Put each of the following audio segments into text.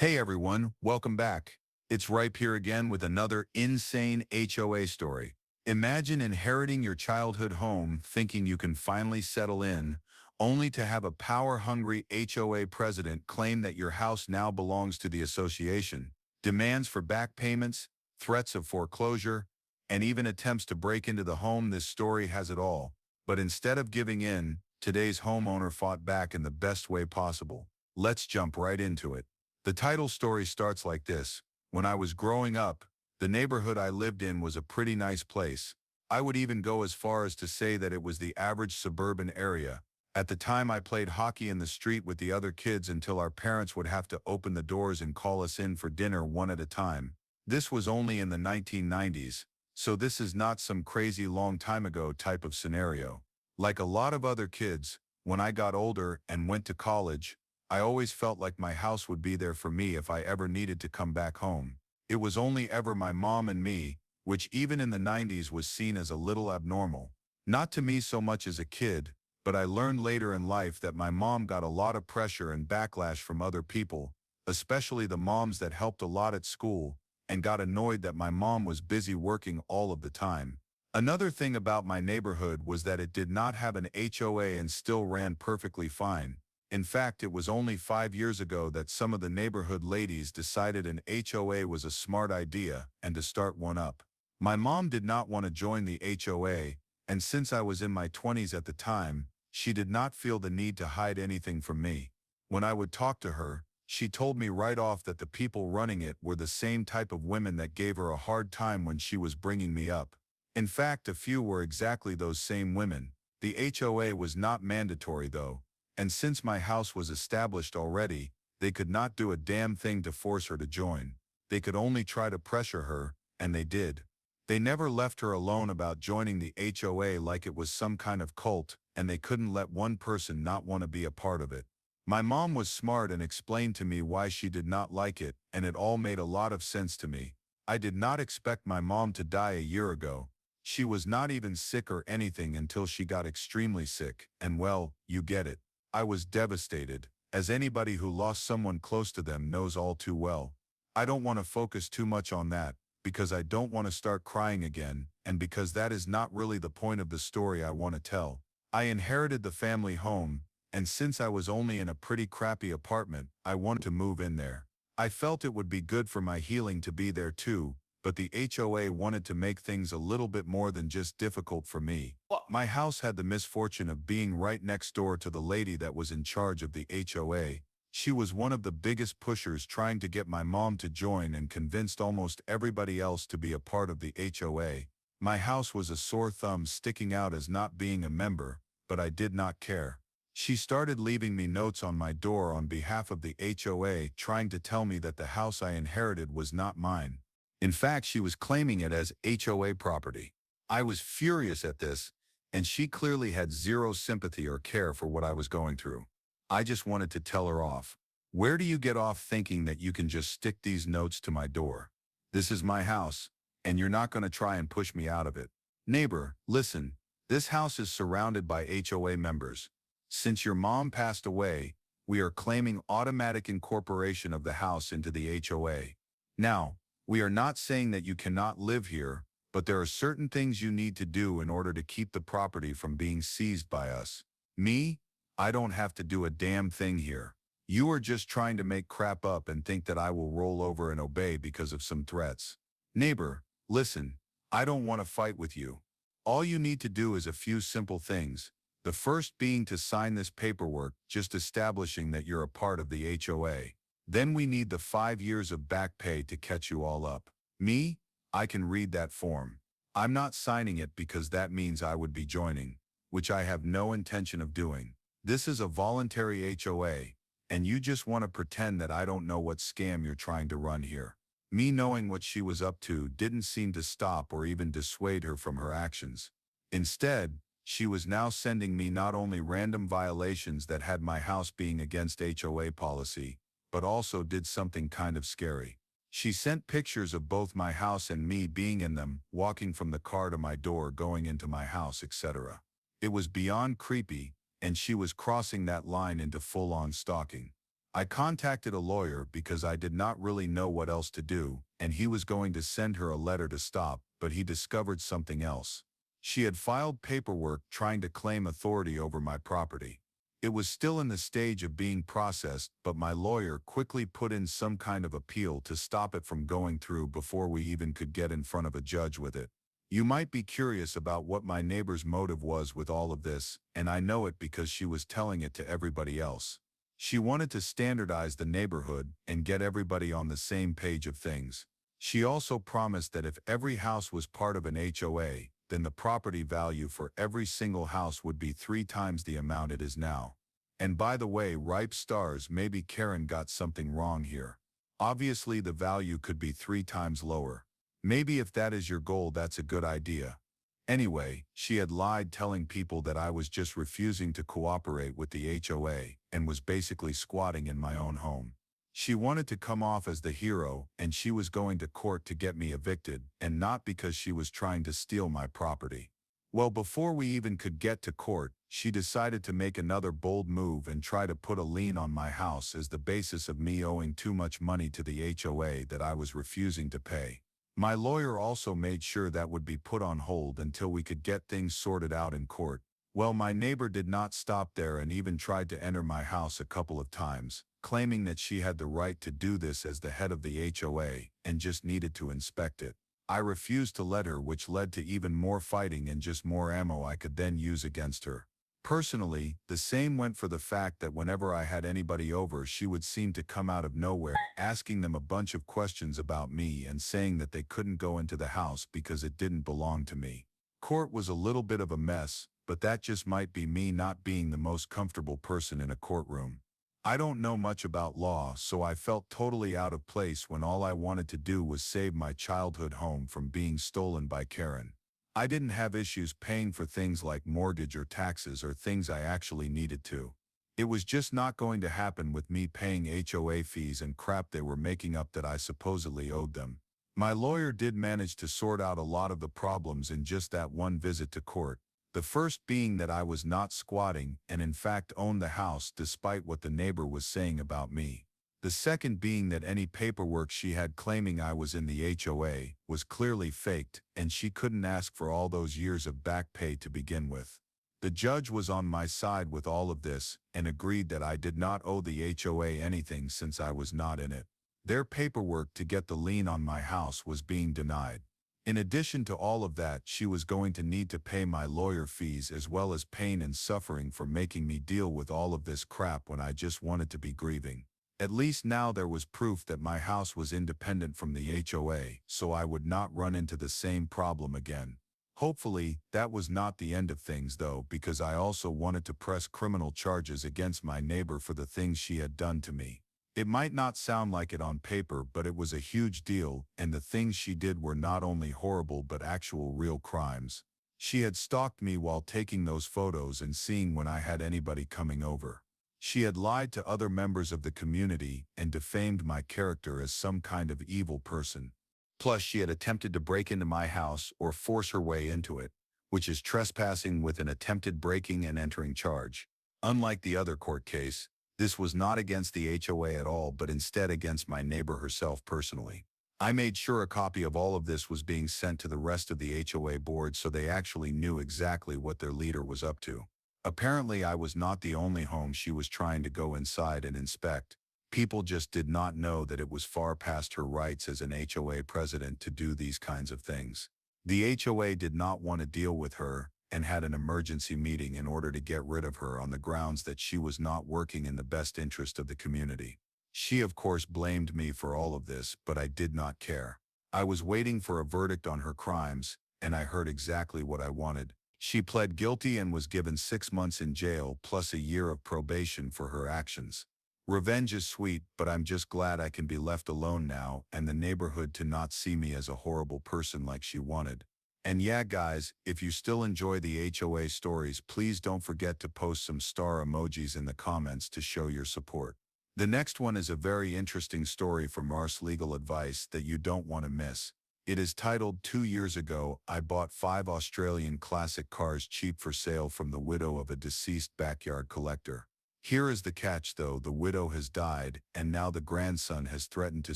Hey everyone, welcome back. It's Ripe here again with another insane HOA story. Imagine inheriting your childhood home thinking you can finally settle in, only to have a power-hungry HOA president claim that your house now belongs to the association. Demands for back payments, threats of foreclosure, and even attempts to break into the home. This story has it all. But instead of giving in, today's homeowner fought back in the best way possible. Let's jump right into it. The title story starts like this. When I was growing up, the neighborhood I lived in was a pretty nice place. I would even go as far as to say that it was the average suburban area. At the time, I played hockey in the street with the other kids until our parents would have to open the doors and call us in for dinner one at a time. This was only in the 1990s, so this is not some crazy long time ago type of scenario. Like a lot of other kids, when I got older and went to college, I always felt like my house would be there for me if I ever needed to come back home. It was only ever my mom and me, which even in the 90s was seen as a little abnormal. Not to me so much as a kid, but I learned later in life that my mom got a lot of pressure and backlash from other people, especially the moms that helped a lot at school, and got annoyed that my mom was busy working all of the time. Another thing about my neighborhood was that it did not have an HOA and still ran perfectly fine. In fact, it was only 5 years ago that some of the neighborhood ladies decided an HOA was a smart idea and to start one up. My mom did not want to join the HOA, and since I was in my 20s at the time, she did not feel the need to hide anything from me. When I would talk to her, she told me right off that the people running it were the same type of women that gave her a hard time when she was bringing me up. In fact, a few were exactly those same women. The HOA was not mandatory though. And since my house was established already, they could not do a damn thing to force her to join. They could only try to pressure her, and they did. They never left her alone about joining the HOA like it was some kind of cult, and they couldn't let one person not want to be a part of it. My mom was smart and explained to me why she did not like it, and it all made a lot of sense to me. I did not expect my mom to die a year ago. She was not even sick or anything until she got extremely sick, and well, you get it. I was devastated, as anybody who lost someone close to them knows all too well. I don't want to focus too much on that, because I don't want to start crying again, and because that is not really the point of the story I want to tell. I inherited the family home, and since I was only in a pretty crappy apartment, I wanted to move in there. I felt it would be good for my healing to be there too, but the HOA wanted to make things a little bit more than just difficult for me. My house had the misfortune of being right next door to the lady that was in charge of the HOA. She was one of the biggest pushers trying to get my mom to join and convinced almost everybody else to be a part of the HOA. My house was a sore thumb sticking out as not being a member, but I did not care. She started leaving me notes on my door on behalf of the HOA trying to tell me that the house I inherited was not mine. In fact, she was claiming it as HOA property. I was furious at this, and she clearly had zero sympathy or care for what I was going through. I just wanted to tell her off. Where do you get off thinking that you can just stick these notes to my door? This is my house, and you're not going to try and push me out of it. Neighbor, listen, this house is surrounded by HOA members. Since your mom passed away, we are claiming automatic incorporation of the house into the HOA. Now, we are not saying that you cannot live here, but there are certain things you need to do in order to keep the property from being seized by us. Me? I don't have to do a damn thing here. You are just trying to make crap up and think that I will roll over and obey because of some threats. Neighbor, listen, I don't want to fight with you. All you need to do is a few simple things. The first being to sign this paperwork just establishing that you're a part of the HOA. Then we need the 5 years of back pay to catch you all up. Me? I can read that form. I'm not signing it because that means I would be joining, which I have no intention of doing. This is a voluntary HOA, and you just want to pretend that I don't know what scam you're trying to run here. Me knowing what she was up to didn't seem to stop or even dissuade her from her actions. Instead, she was now sending me not only random violations that had my house being against HOA policy, but also did something kind of scary. She sent pictures of both my house and me being in them, walking from the car to my door, going into my house, etc. It was beyond creepy, and she was crossing that line into full-on stalking. I contacted a lawyer because I did not really know what else to do, and he was going to send her a letter to stop, but he discovered something else. She had filed paperwork trying to claim authority over my property. It was still in the stage of being processed, but my lawyer quickly put in some kind of appeal to stop it from going through before we even could get in front of a judge with it. You might be curious about what my neighbor's motive was with all of this, and I know it because she was telling it to everybody else. She wanted to standardize the neighborhood and get everybody on the same page of things. She also promised that if every house was part of an HOA, then the property value for every single house would be 3 times the amount it is now. And by the way, ripe stars, maybe Karen got something wrong here. Obviously the value could be 3 times lower. Maybe if that is your goal, that's a good idea. Anyway, she had lied, telling people that I was just refusing to cooperate with the HOA and was basically squatting in my own home. She wanted to come off as the hero, and she was going to court to get me evicted, and not because she was trying to steal my property. Well, before we even could get to court, she decided to make another bold move and try to put a lien on my house as the basis of me owing too much money to the HOA that I was refusing to pay. My lawyer also made sure that would be put on hold until we could get things sorted out in court. Well, my neighbor did not stop there and even tried to enter my house a couple of times, claiming that she had the right to do this as the head of the HOA and just needed to inspect it. I refused to let her, which led to even more fighting and just more ammo I could then use against her. Personally, the same went for the fact that whenever I had anybody over, she would seem to come out of nowhere, asking them a bunch of questions about me and saying that they couldn't go into the house because it didn't belong to me. Court was a little bit of a mess, but that just might be me not being the most comfortable person in a courtroom. I don't know much about law, so I felt totally out of place when all I wanted to do was save my childhood home from being stolen by Karen. I didn't have issues paying for things like mortgage or taxes or things I actually needed to. It was just not going to happen with me paying HOA fees and crap they were making up that I supposedly owed them. My lawyer did manage to sort out a lot of the problems in just that one visit to court. The first being that I was not squatting and in fact owned the house despite what the neighbor was saying about me. The second being that any paperwork she had claiming I was in the HOA was clearly faked, and she couldn't ask for all those years of back pay to begin with. The judge was on my side with all of this and agreed that I did not owe the HOA anything since I was not in it. Their paperwork to get the lien on my house was being denied. In addition to all of that, she was going to need to pay my lawyer fees as well as pain and suffering for making me deal with all of this crap when I just wanted to be grieving. At least now there was proof that my house was independent from the HOA, so I would not run into the same problem again. Hopefully, that was not the end of things though, because I also wanted to press criminal charges against my neighbor for the things she had done to me. It might not sound like it on paper, but it was a huge deal, and the things she did were not only horrible but actual real crimes. She had stalked me while taking those photos and seeing when I had anybody coming over. She had lied to other members of the community and defamed my character as some kind of evil person. Plus, she had attempted to break into my house or force her way into it, which is trespassing with an attempted breaking and entering charge. Unlike the other court case, this was not against the HOA at all, but instead against my neighbor herself personally. I made sure a copy of all of this was being sent to the rest of the HOA board so they actually knew exactly what their leader was up to. Apparently, I was not the only home she was trying to go inside and inspect. People just did not know that it was far past her rights as an HOA president to do these kinds of things. The HOA did not want to deal with her and had an emergency meeting in order to get rid of her on the grounds that she was not working in the best interest of the community. She of course blamed me for all of this, but I did not care. I was waiting for a verdict on her crimes, and I heard exactly what I wanted. She pled guilty and was given 6 months in jail plus a year of probation for her actions. Revenge is sweet, but I'm just glad I can be left alone now and the neighborhood to not see me as a horrible person like she wanted. And yeah guys, if you still enjoy the HOA stories, please don't forget to post some star emojis in the comments to show your support. The next one is a very interesting story from Mars Legal Advice that you don't want to miss. It is titled 2 years ago, I bought 5 Australian classic cars cheap for sale from the widow of a deceased backyard collector. Here is the catch though, the widow has died, and now the grandson has threatened to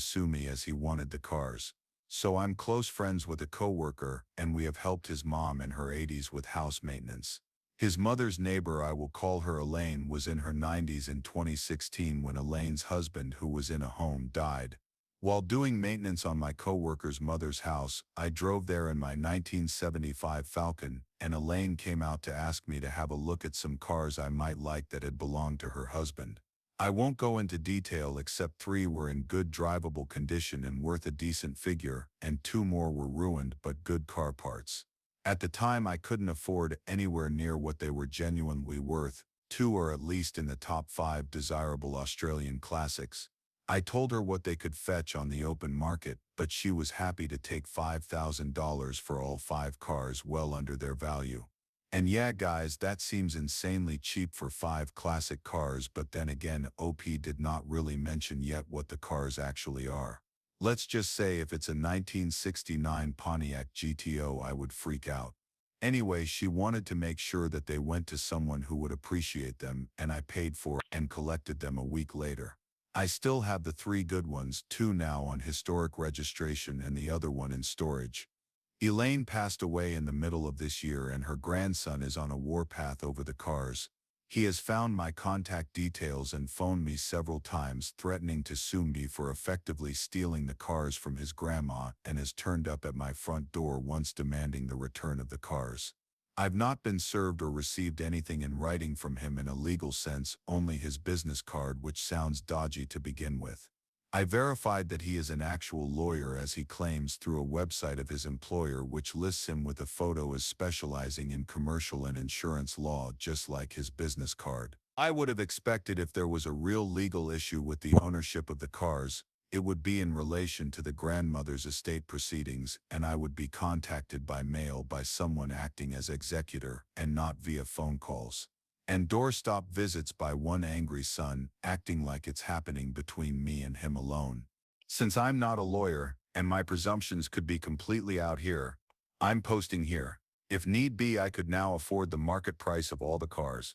sue me as he wanted the cars. So I'm close friends with a coworker, and we have helped his mom in her 80s with house maintenance. His mother's neighbor, I will call her Elaine, was in her 90s in 2016 when Elaine's husband, who was in a home, died. While doing maintenance on my coworker's mother's house, I drove there in my 1975 Falcon, and Elaine came out to ask me to have a look at some cars I might like that had belonged to her husband. I won't go into detail except 3 were in good drivable condition and worth a decent figure, and 2 more were ruined but good car parts. At the time I couldn't afford anywhere near what they were genuinely worth. 2 are at least in the top 5 desirable Australian classics. I told her what they could fetch on the open market, but she was happy to take $5,000 for all 5 cars, well under their value. And yeah guys, that seems insanely cheap for 5 classic cars, but then again OP did not really mention yet what the cars actually are. Let's just say if it's a 1969 Pontiac GTO I would freak out. Anyway, she wanted to make sure that they went to someone who would appreciate them, and I paid for and collected them a week later. I still have the 3 good ones, 2 now on historic registration and the other one in storage. Elaine passed away in the middle of this year and her grandson is on a warpath over the cars. He has found my contact details and phoned me several times threatening to sue me for effectively stealing the cars from his grandma, and has turned up at my front door once demanding the return of the cars. I've not been served or received anything in writing from him in a legal sense, only his business card, which sounds dodgy to begin with. I verified that he is an actual lawyer as he claims through a website of his employer, which lists him with a photo as specializing in commercial and insurance law, just like his business card. I would have expected if there was a real legal issue with the ownership of the cars, it would be in relation to the grandmother's estate proceedings, and I would be contacted by mail by someone acting as executor and not via phone calls. And doorstop visits by one angry son, acting like it's happening between me and him alone. Since I'm not a lawyer, and my presumptions could be completely out here, I'm posting here. If need be, I could now afford the market price of all the cars.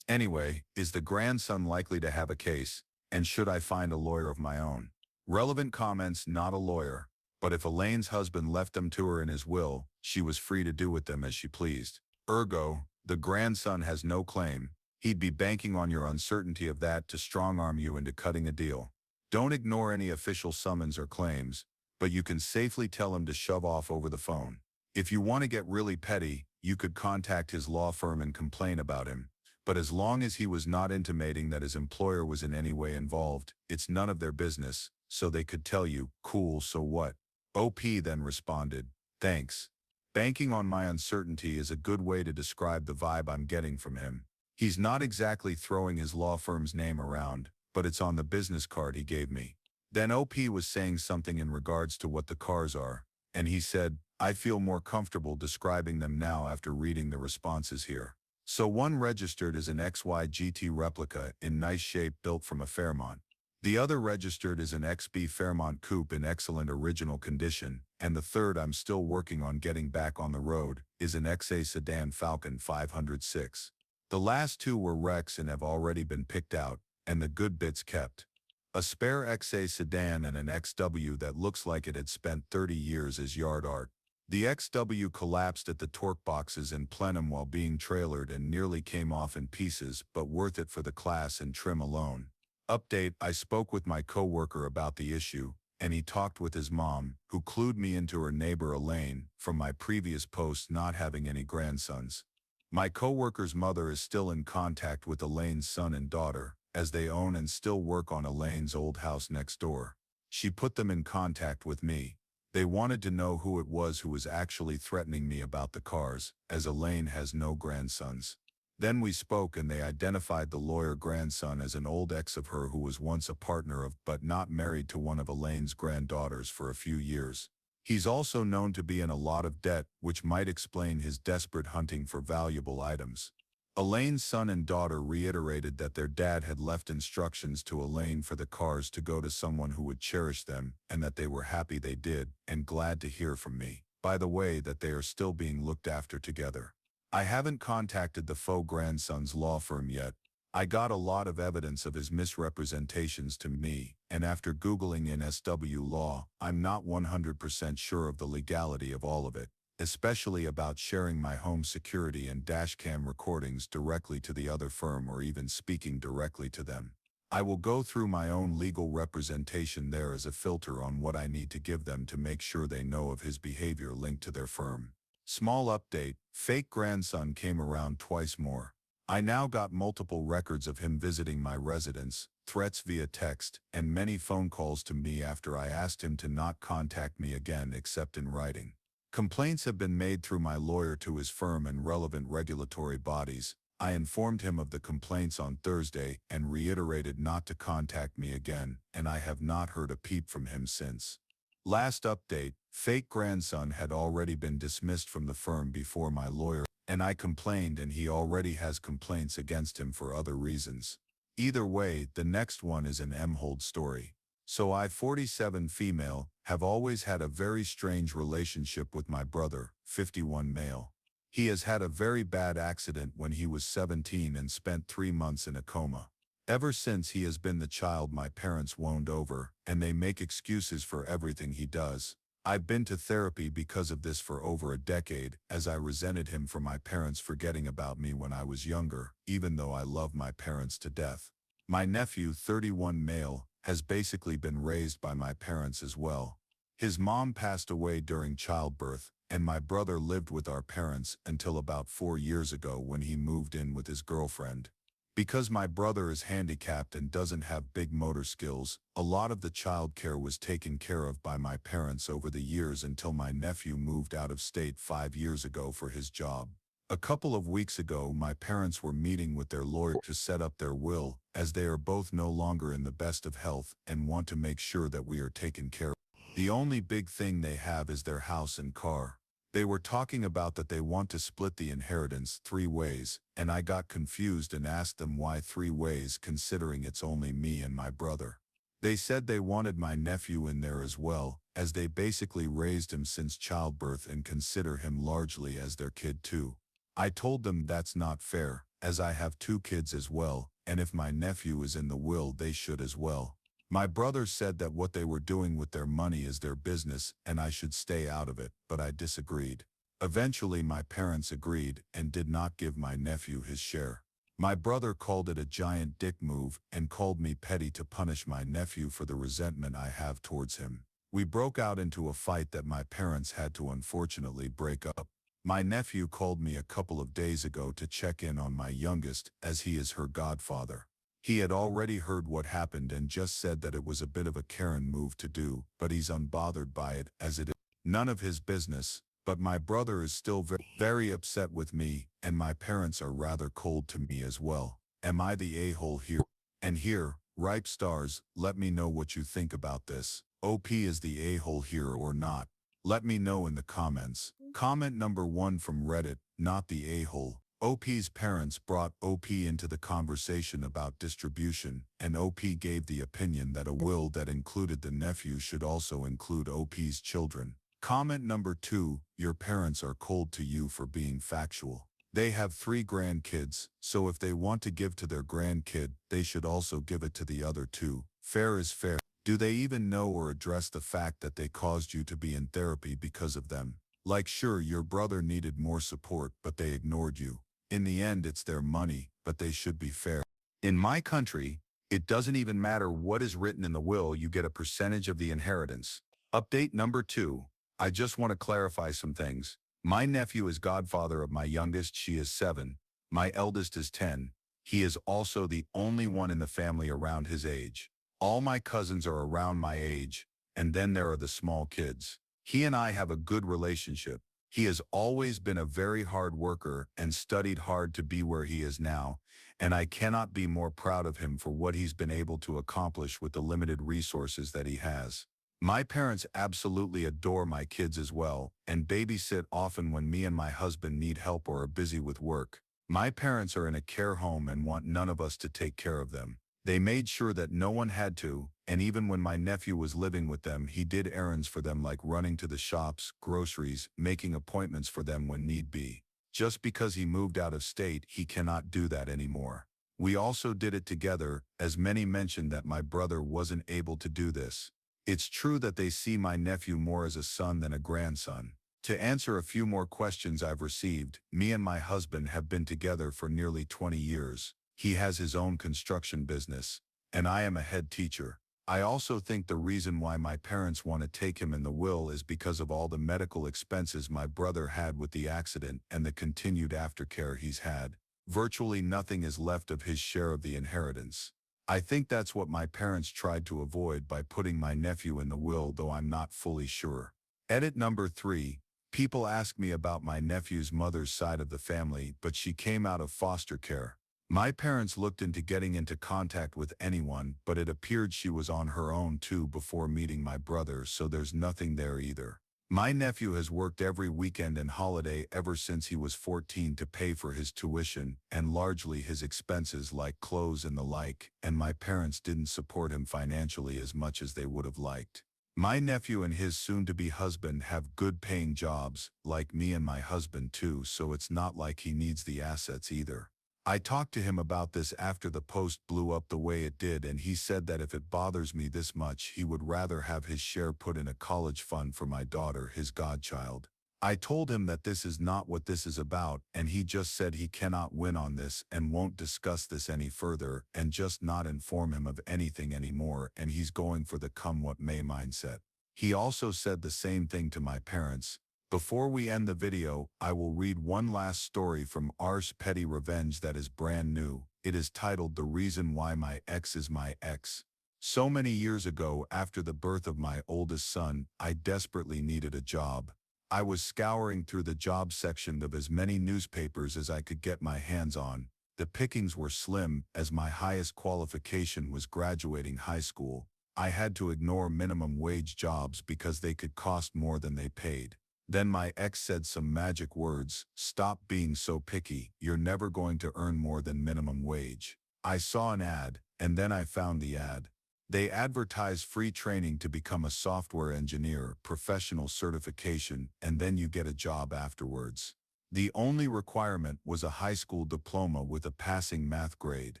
Anyway, is the grandson likely to have a case, and should I find a lawyer of my own? Relevant comments: not a lawyer, but if Elaine's husband left them to her in his will, she was free to do with them as she pleased. Ergo, the grandson has no claim. He'd be banking on your uncertainty of that to strong-arm you into cutting a deal. Don't ignore any official summons or claims, but you can safely tell him to shove off over the phone. If you want to get really petty, you could contact his law firm and complain about him. But as long as he was not intimating that his employer was in any way involved, it's none of their business, so they could tell you, cool, so what? OP then responded, thanks. Banking on my uncertainty is a good way to describe the vibe I'm getting from him. He's not exactly throwing his law firm's name around, but it's on the business card he gave me. Then OP was saying something in regards to what the cars are, and he said, I feel more comfortable describing them now after reading the responses here. So one registered as an XY GT replica in nice shape built from a Fairmont. The other registered as an XB Fairmont Coupe in excellent original condition, and the third, I'm still working on getting back on the road, is an XA Sedan Falcon 506. The last 2 were wrecks and have already been picked out, and the good bits kept. A spare XA Sedan and an XW that looks like it had spent 30 years as yard art. The XW collapsed at the torque boxes in plenum while being trailered and nearly came off in pieces, but worth it for the class and trim alone. Update: I spoke with my coworker about the issue, and he talked with his mom, who clued me into her neighbor Elaine, from my previous post not having any grandsons. My coworker's mother is still in contact with Elaine's son and daughter, as they own and still work on Elaine's old house next door. She put them in contact with me. They wanted to know who it was who was actually threatening me about the cars, as Elaine has no grandsons. Then we spoke and they identified the lawyer grandson as an old ex of her who was once a partner of but not married to one of Elaine's granddaughters for a few years. He's also known to be in a lot of debt, which might explain his desperate hunting for valuable items. Elaine's son and daughter reiterated that their dad had left instructions to Elaine for the cars to go to someone who would cherish them, and that they were happy they did, and glad to hear from me, by the way, that they are still being looked after together. I haven't contacted the faux grandson's law firm yet. I got a lot of evidence of his misrepresentations to me, and after Googling in SW law, I'm not 100% sure of the legality of all of it, especially about sharing my home security and dashcam recordings directly to the other firm or even speaking directly to them. I will go through my own legal representation there as a filter on what I need to give them to make sure they know of his behavior linked to their firm. Small update, fake grandson came around twice more. I now got multiple records of him visiting my residence, threats via text, and many phone calls to me after I asked him to not contact me again except in writing. Complaints have been made through my lawyer to his firm and relevant regulatory bodies. I informed him of the complaints on Thursday and reiterated not to contact me again, and I have not heard a peep from him since. Last update, fake grandson had already been dismissed from the firm before my lawyer, and I complained, and he already has complaints against him for other reasons. Either way, the next one is an M-hold story. So I, 47 female, have always had a very strange relationship with my brother, 51 male. He has had a very bad accident when he was 17 and spent 3 months in a coma. Ever since, he has been the child my parents woned over, and they make excuses for everything he does. I've been to therapy because of this for over a decade, as I resented him for my parents forgetting about me when I was younger, even though I love my parents to death. My nephew, 31 male, has basically been raised by my parents as well. His mom passed away during childbirth, and my brother lived with our parents until about 4 years ago when he moved in with his girlfriend. Because my brother is handicapped and doesn't have big motor skills, a lot of the childcare was taken care of by my parents over the years until my nephew moved out of state 5 years ago for his job. A couple of weeks ago, my parents were meeting with their lawyer to set up their will, as they are both no longer in the best of health and want to make sure that we are taken care of. The only big thing they have is their house and car. They were talking about that they want to split the inheritance 3 ways, and I got confused and asked them why 3 ways considering it's only me and my brother. They said they wanted my nephew in there as well, as they basically raised him since childbirth and consider him largely as their kid too. I told them that's not fair, as I have 2 kids as well, and if my nephew is in the will they should as well. My brother said that what they were doing with their money is their business and I should stay out of it, but I disagreed. Eventually my parents agreed and did not give my nephew his share. My brother called it a giant dick move and called me petty to punish my nephew for the resentment I have towards him. We broke out into a fight that my parents had to unfortunately break up. My nephew called me a couple of days ago to check in on my youngest, as he is her godfather. He had already heard what happened and just said that it was a bit of a Karen move to do, but he's unbothered by it, as it is none of his business. But my brother is still very upset with me, and my parents are rather cold to me as well. Am I the a-hole here? And here, ripe stars, let me know what you think about this. OP is the a-hole here or not? Let me know in the comments. Comment number 1 from Reddit, not the a-hole. OP's parents brought OP into the conversation about distribution, and OP gave the opinion that a will that included the nephew should also include OP's children. Comment number 2, your parents are cold to you for being factual. They have 3 grandkids, so if they want to give to their grandkid, they should also give it to the other 2. Fair is fair. Do they even know or address the fact that they caused you to be in therapy because of them? Like, sure, your brother needed more support, but they ignored you. In the end, it's their money, but they should be fair. In my country, it doesn't even matter what is written in the will, you get a percentage of the inheritance. Update number 2. I just want to clarify some things. My nephew is godfather of my youngest, she is 7. My eldest is 10. He is also the only one in the family around his age. All my cousins are around my age, and then there are the small kids. He and I have a good relationship. He has always been a very hard worker and studied hard to be where he is now, and I cannot be more proud of him for what he's been able to accomplish with the limited resources that he has. My parents absolutely adore my kids as well, and babysit often when me and my husband need help or are busy with work. My parents are in a care home and want none of us to take care of them. They made sure that no one had to, and even when my nephew was living with them, he did errands for them like running to the shops, groceries, making appointments for them when need be. Just because he moved out of state, he cannot do that anymore. We also did it together, as many mentioned that my brother wasn't able to do this. It's true that they see my nephew more as a son than a grandson. To answer a few more questions I've received, me and my husband have been together for nearly 20 years. He has his own construction business, and I am a head teacher. I also think the reason why my parents want to take him in the will is because of all the medical expenses my brother had with the accident and the continued aftercare he's had. Virtually nothing is left of his share of the inheritance. I think that's what my parents tried to avoid by putting my nephew in the will, though I'm not fully sure. Edit number 3. People ask me about my nephew's mother's side of the family, but she came out of foster care. My parents looked into getting into contact with anyone, but it appeared she was on her own too before meeting my brother, so there's nothing there either. My nephew has worked every weekend and holiday ever since he was 14 to pay for his tuition and largely his expenses like clothes and the like, and my parents didn't support him financially as much as they would have liked. My nephew and his soon-to-be husband have good-paying jobs, like me and my husband too, so it's not like he needs the assets either. I talked to him about this after the post blew up the way it did, and he said that if it bothers me this much, he would rather have his share put in a college fund for my daughter, his godchild. I told him that this is not what this is about, and he just said he cannot win on this and won't discuss this any further and just not inform him of anything anymore, and he's going for the come what may mindset. He also said the same thing to my parents. Before we end the video, I will read one last story from Ars Petty Revenge that is brand new. It is titled The Reason Why My Ex Is My Ex. So many years ago, after the birth of my oldest son, I desperately needed a job. I was scouring through the job section of as many newspapers as I could get my hands on. The pickings were slim, as my highest qualification was graduating high school. I had to ignore minimum wage jobs because they could cost more than they paid. Then my ex said some magic words: "Stop being so picky, you're never going to earn more than minimum wage." I saw an ad, and then I found the ad. They advertise free training to become a software engineer, professional certification, and then you get a job afterwards. The only requirement was a high school diploma with a passing math grade.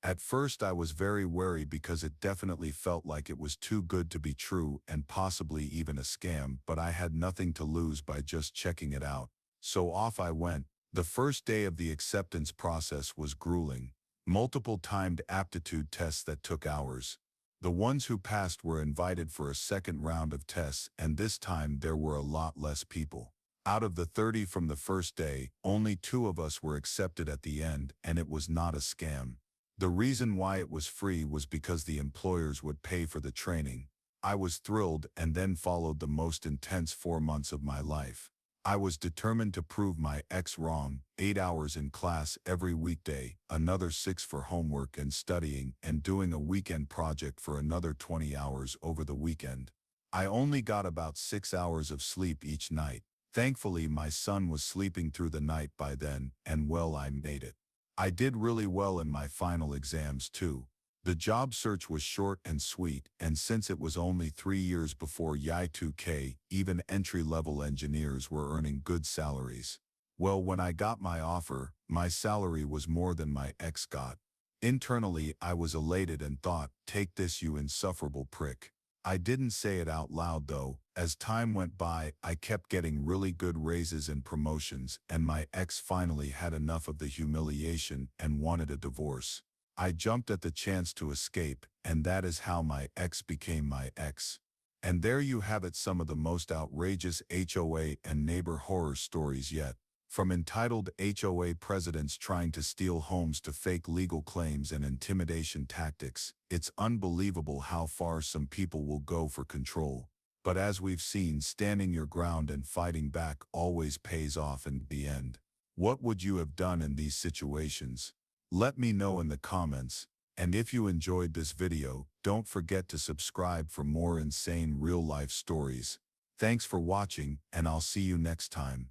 At first I was very wary because it definitely felt like it was too good to be true and possibly even a scam, but I had nothing to lose by just checking it out. So off I went. The first day of the acceptance process was grueling. Multiple timed aptitude tests that took hours. The ones who passed were invited for a second round of tests, and this time there were a lot less people. Out of the 30 from the first day, only 2 of us were accepted at the end, and it was not a scam. The reason why it was free was because the employers would pay for the training. I was thrilled, and then followed the most intense 4 months of my life. I was determined to prove my ex wrong. 8 hours in class every weekday, another 6 for homework and studying, and doing a weekend project for another 20 hours over the weekend. I only got about 6 hours of sleep each night. Thankfully, my son was sleeping through the night by then, and well, I made it. I did really well in my final exams too. The job search was short and sweet, and since it was only 3 years before Y2K, even entry-level engineers were earning good salaries. Well, when I got my offer, my salary was more than my ex got. Internally, I was elated and thought, "Take this, you insufferable prick." I didn't say it out loud though. As time went by, I kept getting really good raises and promotions, and my ex finally had enough of the humiliation and wanted a divorce. I jumped at the chance to escape, and that is how my ex became my ex. And there you have it, some of the most outrageous HOA and neighbor horror stories yet. From entitled HOA presidents trying to steal homes to fake legal claims and intimidation tactics, it's unbelievable how far some people will go for control. But as we've seen, standing your ground and fighting back always pays off in the end. What would you have done in these situations? Let me know in the comments. And if you enjoyed this video, don't forget to subscribe for more insane real-life stories. Thanks for watching, and I'll see you next time.